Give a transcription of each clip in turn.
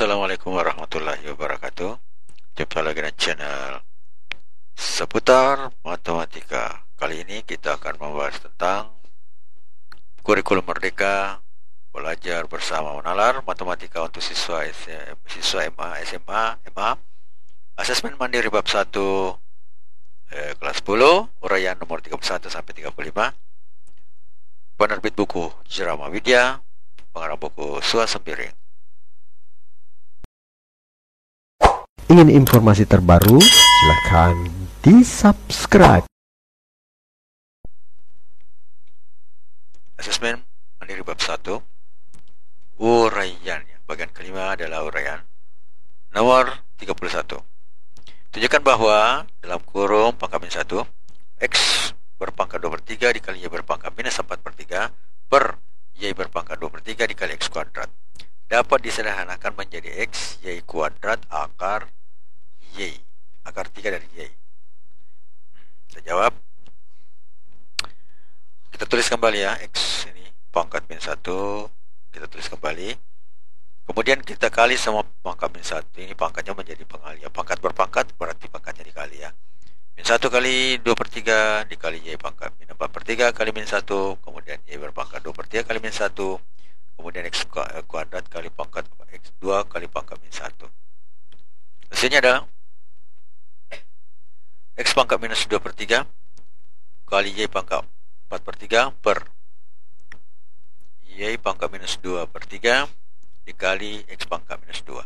Assalamualaikum warahmatullahi wabarakatuh. Jumpa lagi dengan channel seputar matematika. Kali ini kita akan membahas tentang kurikulum merdeka, belajar bersama menalar matematika untuk siswa MA, SMA, MA, asesmen mandiri bab 1, kelas 10, uraian nomor 31 sampai 35. Penerbit buku Jerama Widya, pengarang buku Sua Sembiring. Ingin informasi terbaru? Silakan di-subscribe. Asesmen mandiri bab 1, uraian. Bagian kelima adalah uraian. Nomor 31. Tunjukkan bahwa dalam kurung pangkat min 1, X berpangkat 2/3 dikali Y berpangkat minus 4/3 per Y berpangkat 2/3 dikali X kuadrat dapat disederhanakan menjadi X Y kuadrat akar Y, akar 3 dari Y. Kita jawab. Kita tulis kembali ya, X ini pangkat min 1, kita tulis kembali. Kemudian kita kali sama pangkat min 1, ini pangkatnya menjadi pengali ya. Pangkat berpangkat berarti pangkatnya dikali ya. Min 1 kali 2/3 dikali Y pangkat min 4/3 kali min 1, kemudian Y berpangkat 2/3 kali min 1, kemudian X kuadrat kali pangkat X2 kali pangkat min 1. Hasilnya adalah X pangkat minus 2/3 kali Y pangkat 4/3 per Y pangkat minus 2/3 dikali X pangkat minus 2.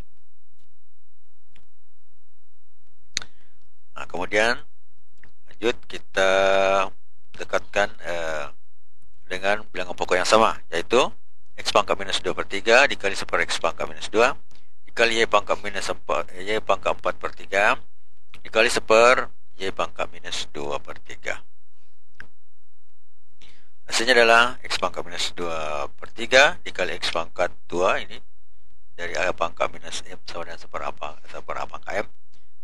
Nah, kemudian lanjut kita dekatkan dengan bilangan pokok yang sama, yaitu X pangkat minus 2/3 dikali 1 per X pangkat minus 2 dikali Y pangkat minus 4, Y pangkat 4/3 dikali 1 per Y pangkat minus 2/3. Hasilnya adalah X pangkat minus 2/3 dikali X pangkat 2, ini dari A pangkat minus M sama dengan 1 per A pangkat M.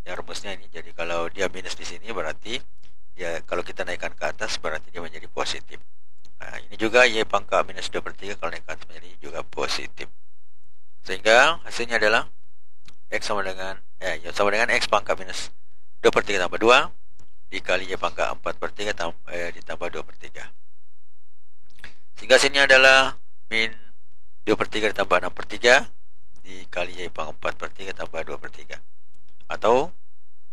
Yang rumusnya ini, jadi kalau dia minus di sini berarti dia, kalau kita naikkan ke atas berarti dia menjadi positif. Nah, ini juga Y pangkat minus 2/3 kalau naik ke atas menjadi juga positif. Sehingga hasilnya adalah X sama dengan X pangkat minus 2/3 tambah 2 dikali Y pangkat 4/3 ditambah 2/3. Sehingga hasilnya adalah min 2/3 ditambah 6/3 dikali Y pangkat 4/3 tambah 2/3. Atau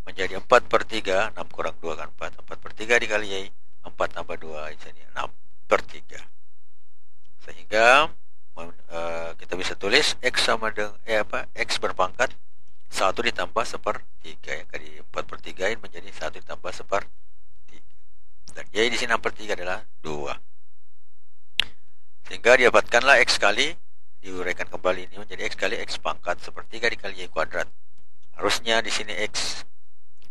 menjadi 4/3, 6 kurang 2 kan 4. 4/3 dikali Y, 4 tambah 2 ini 6/3. Sehingga kita bisa tulis X sama dengan X berpangkat 1 ditambah 1/3 ya, kali 4/3 menjadi 1 ditambah 1/3. Dan Y di sini 6/3 adalah 2. Sehingga didapatkanlah X kali, diuraikan kembali ini menjadi X kali X pangkat 1/3 dikali Y kuadrat. Harusnya di sini X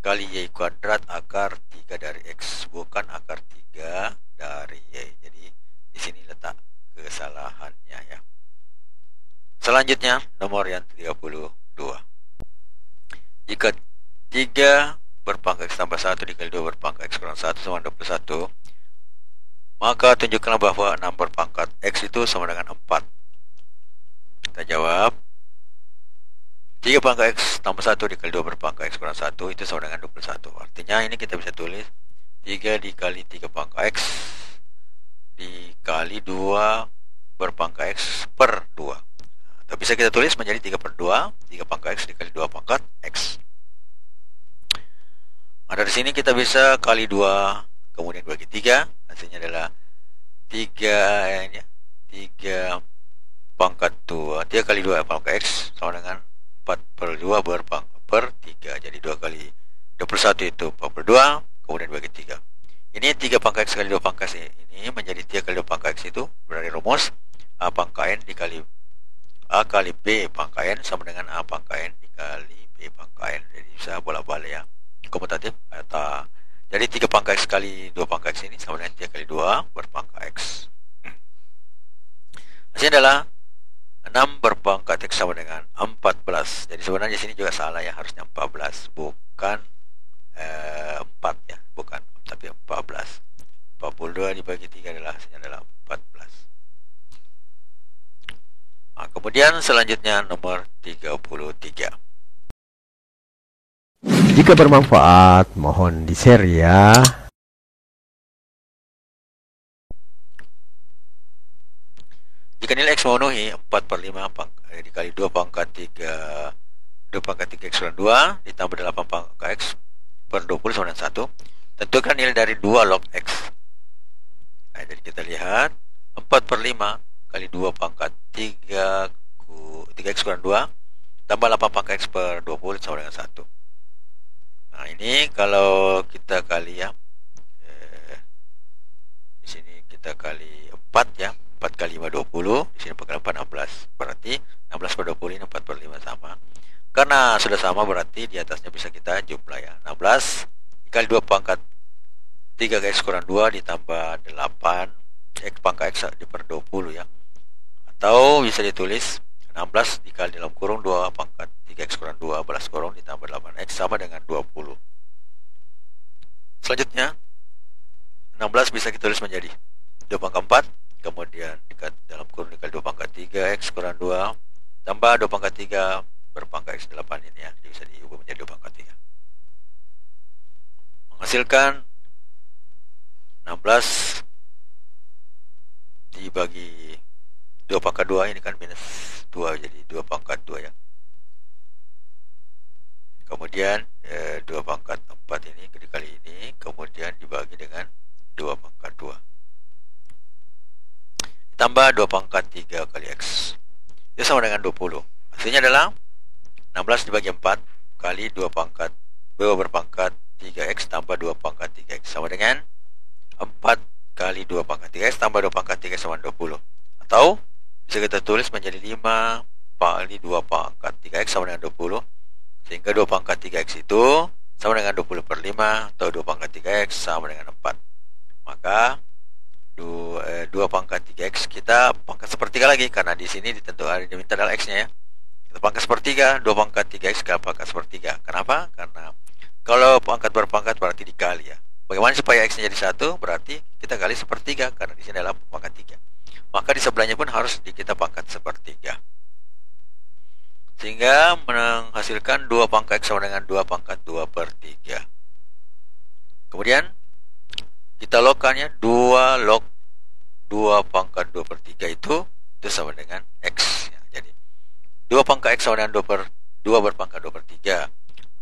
kali Y kuadrat akar 3 dari X, bukan akar 3 dari Y. Jadi di sini letak kesalahannya ya. Selanjutnya nomor yang 32. Jika 3 berpangkat X tambah 1 dikali 2 berpangkat X kurang 1 sama 21, maka tunjukkanlah bahwa 6 berpangkat X itu sama dengan 4. Kita jawab. 3 pangkat X tambah 1 dikali 2 berpangkat X kurang 1 itu sama dengan 21. Artinya ini kita bisa tulis 3 dikali 3 pangkat X dikali 2 berpangkat X per 2. Atau bisa kita tulis menjadi 3 per 2, 3 pangkat X dikali 2 pangkat X. Nah, dari sini kita bisa kali 2, kemudian bagi 3. Hasilnya adalah 3 pangkat 2. 3 kali 2 pangkat X sama dengan 4 per 2 berpangkat per 3. Jadi 2 kali 21 itu 4 per 2, kemudian bagi 3. Ini 3 pangkat X kali 2 pangkat ini menjadi 3 kali 2 pangkat X itu berarti rumus A pangkat N dikali A kali B pangkat N sama dengan A pangkat N dikali B pangkat N. Jadi bisa bolak-balik ya, komutatif. Jadi 3 pangkat X kali 2 pangkat X ini sama dengan 3 kali 2 berpangkat X. Hasilnya adalah 6 berpangkat X sama dengan 14. Jadi sebenarnya di sini juga salah ya, harusnya 14 bukan 4 ya, bukan, tapi 14. 42 dibagi 3 adalah hasilnya adalah 14. Nah, kemudian selanjutnya nomor 33. Jika bermanfaat, mohon di-share ya. Jika nilai X memenuhi 4/5 dikali 2 pangkat 3 X kurang 2 ditambah 8 pangkat X per 20 sama dengan 1. Tentukan nilai dari 2 log X. Nah, jadi kita lihat 4/5 kali 2 pangkat 3 X kurang 2 tambah 8 pangkat X per 20 sama dengan 1. Nah, ini kalau kita kali ya, di sini kita kali 4 ya, 4 kali 5 20, di sini 4 kali 4 16. Berarti 16 per 20 ini 4/5 sama. Karena sudah sama berarti di atasnya bisa kita jumlah ya. 16 dikali 2 pangkat 3 X kurang 2 ditambah 8 X pangkat X per 20 ya. Atau bisa ditulis 16 dikali dalam kurung 2 pangkat 3 X kurang 2 balas kurung ditambah 8X sama dengan 20. Selanjutnya 16 bisa kita tulis menjadi 2 pangkat 4, kemudian dalam kurung dikali 2 pangkat 3 X kurang 2 tambah 2 pangkat 3 berpangkat X 8 ini ya. Jadi bisa diubah menjadi 2 pangkat 3. Menghasilkan 16 dibagi 2 pangkat 2 ini kan minus 2, jadi 2 pangkat 2 ya. Kemudian 2 pangkat 4 ini dikali ini, kemudian dibagi dengan 2 pangkat 2 tambah 2 pangkat 3 kali X, itu sama dengan 20. Hasilnya adalah 16 dibagi 4 kali 2 pangkat 2 berpangkat 3X tambah 2 pangkat 3X sama dengan 4 kali 2 pangkat 3X tambah 2 pangkat 3X sama 20. Atau bisa kita tulis menjadi 5 kali 2 pangkat 3X sama dengan 20. Sehingga 2 pangkat 3X itu sama dengan 20/5 atau 2 pangkat 3X sama dengan 4. Maka 2 pangkat 3X kita pangkat sepertiga lagi, karena di sini ditentukan diminta adalah X-nya ya. Kita pangkat sepertiga, 2 pangkat 3X ke pangkat sepertiga. Kenapa? Karena kalau pangkat berpangkat berarti dikali ya. Bagaimana supaya X-nya jadi 1? Berarti kita kali sepertiga, karena di sini adalah pangkat 3. Maka di sebelahnya pun harus kita pangkat sepertiga. Sehingga menghasilkan 2 pangkat X sama dengan 2 pangkat 2/3. Kemudian kita logkannya 2 log 2 pangkat 2/3 itu sama dengan X ya. Jadi 2 pangkat X sama dengan 2 berpangkat 2/3.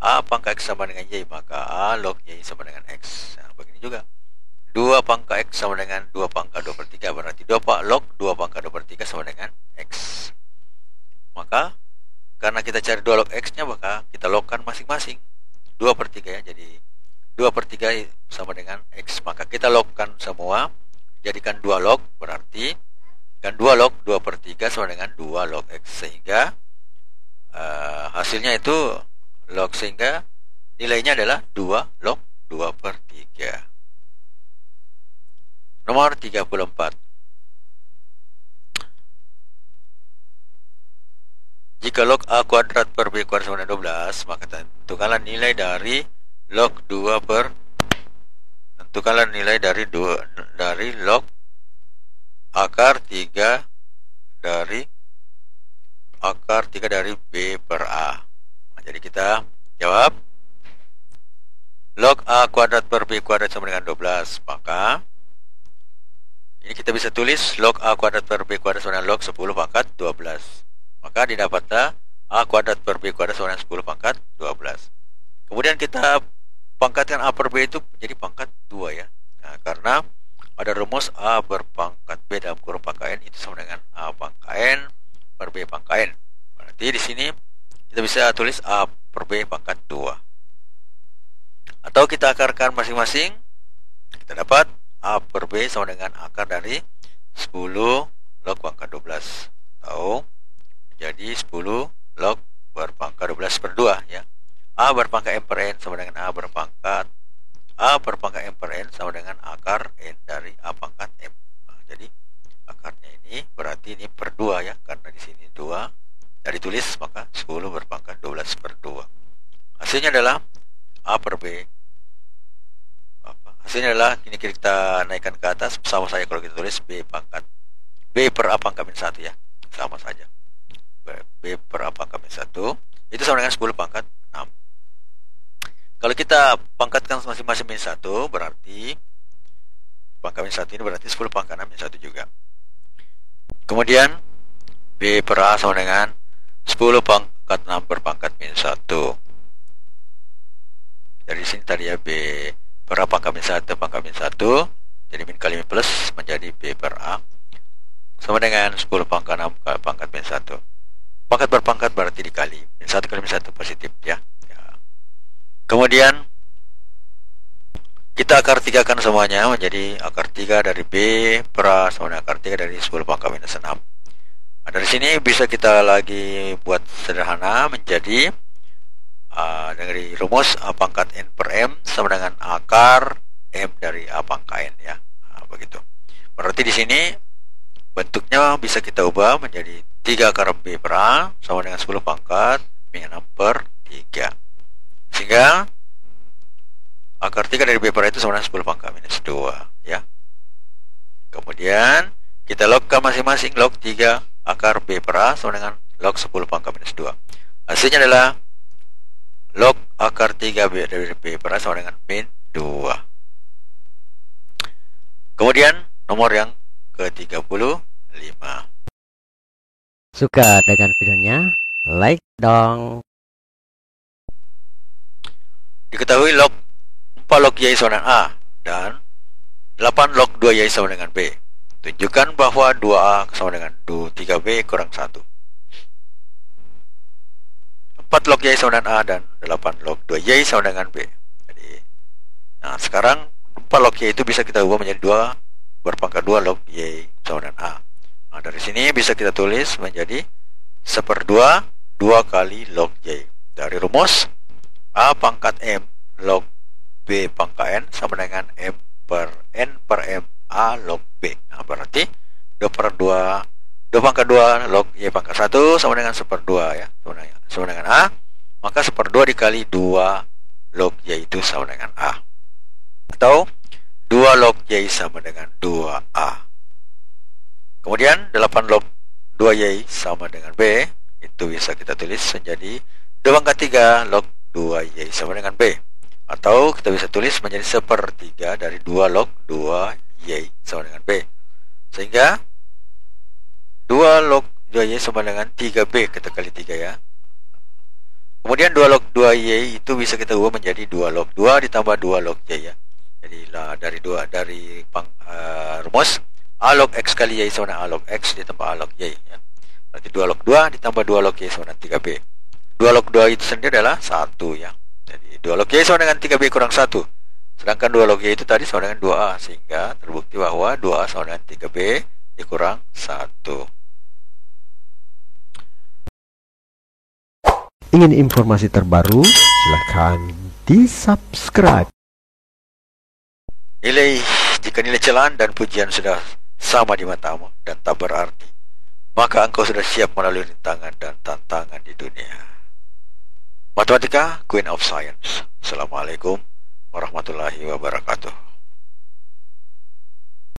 A pangkat X sama dengan Y, maka A log Y sama dengan X. Nah, begini juga 2 pangkat X sama dengan 2 pangkat 2/3, berarti 2 log 2 pangkat 2/3 sama dengan X. Maka karena kita cari 2 log X nya, maka kita logkan masing-masing 2/3 ya. Jadi 2/3 sama dengan X, maka kita logkan semua, jadikan 2 log, berarti kan 2 log 2/3 sama dengan 2 log X. Sehingga hasilnya itu log, sehingga nilainya adalah 2 log 2/3. Nomor 34. Jika log A kuadrat per B kuadrat sama dengan 12, maka tentukanlah nilai dari log 2 per tentukanlah nilai dari log akar 3 dari B per A. Nah, jadi kita jawab log A kuadrat per B kuadrat sama dengan 12, maka ini kita bisa tulis log A kuadrat per B kuadrat sama dengan log 10 pangkat 12. Maka didapatlah A kuadrat per B kuadrat sama dengan 10 pangkat 12. Kemudian kita pangkatkan A per B itu menjadi pangkat 2 ya. Nah, karena ada rumus A berpangkat B dalam kurung pangkat N itu sama dengan A pangkat N per B pangkat N. Berarti di sini kita bisa tulis A per B pangkat 2. Atau kita akarkan masing-masing, kita dapat A per B sama dengan akar dari 10 log pangkat 12. Atau jadi 10 log berpangkat 12 per 2 ya. A berpangkat M per N sama dengan A berpangkat M per N sama dengan akar N dari A pangkat M. Nah, jadi akarnya ini berarti ini per 2 ya, karena di sini 2 dari tulis, maka 10 berpangkat 12 per 2. Hasilnya adalah A per B. Hasilnya adalah ini kita naikkan ke atas, sama saja kalau kita tulis B per A pangkat min 1 ya. Sama saja. B per A pangkat min 1 itu sama dengan 10 pangkat 6. Kalau kita pangkatkan masing-masing min 1, berarti pangkat min 1 ini berarti 10 pangkat 6 min 1 juga. Kemudian B per A sama dengan 10 pangkat 6 berpangkat min 1. Dari sini tadi ya, B per A pangkat min 1 pangkat min 1. Jadi min kali min plus menjadi B per A sama dengan 10 pangkat 6 kali pangkat min 1. Pangkat berpangkat berarti dikali. Min 1 kali min 1 positif ya. Kemudian kita akar 3-kan semuanya menjadi akar 3 dari B per A sama dengan akar 3 dari 10 pangkat minus 6. Nah, dari sini bisa kita lagi buat sederhana menjadi dari rumus A pangkat N per M sama dengan akar M dari A pangkat N ya. Nah, begitu. Berarti di sini bentuknya bisa kita ubah menjadi 3 akar B per A sama dengan 10 pangkat min 6 per 3. Sehingga akar 3 dari B per A itu sama dengan 10 pangkat minus 2 ya. Kemudian kita logkan masing-masing log 3 akar B per A sama dengan log 10 pangkat minus 2. Hasilnya adalah log akar 3 B dari B per A sama dengan min 2. Kemudian nomor yang ke-35. Suka dengan videonya? Like dong. Diketahui log 4 log Y sama dengan A dan 8 log 2Y sama dengan B. Tunjukkan bahwa 2A sama dengan 3B kurang 1. 4 log Y sama dengan A dan 8 log 2Y sama dengan B. Jadi, nah sekarang 4 log Y itu bisa kita ubah menjadi 2 berpangkat 2 log Y sama dengan A. Nah dari sini bisa kita tulis menjadi 1/2 2 kali log Y. Dari rumus A pangkat M log B pangkat N sama dengan M per N per M A log B. Nah berarti 2/2 pangkat 2 log Y pangkat 1 sama dengan 1/2 ya, sama dengan A. Maka 1/2 dikali 2 log Y itu sama dengan A. Atau 2 log Y sama dengan 2A. Kemudian 8 log 2Y sama dengan B. Itu bisa kita tulis menjadi 2/3 log 2Y sama dengan B. Atau kita bisa tulis menjadi 1/3 dari 2 log 2Y sama dengan B. Sehingga 2 log 2Y sama dengan 3B, kita kali 3 ya. Kemudian 2 log 2Y itu bisa kita ubah menjadi 2 log 2 ditambah 2 log Y ya. Jadi dari rumus A log X kali Y sama dengan A log X ditambah A log Y ya. Berarti 2 log 2 ditambah 2 log Y sama dengan 3B. 2 log 2 itu sendiri adalah 1 ya. Jadi 2 log Y sama dengan 3B kurang 1. Sedangkan 2 log Y itu tadi sama dengan 2A. Sehingga terbukti bahwa 2A sama dengan 3B dikurang 1. Ingin informasi terbaru? Silahkan di-subscribe. Jika nilai celaan dan pujian sudah sama di matamu dan tak berarti, maka engkau sudah siap melalui rintangan dan tantangan di dunia. Matematika, Queen of Science. Assalamualaikum warahmatullahi wabarakatuh.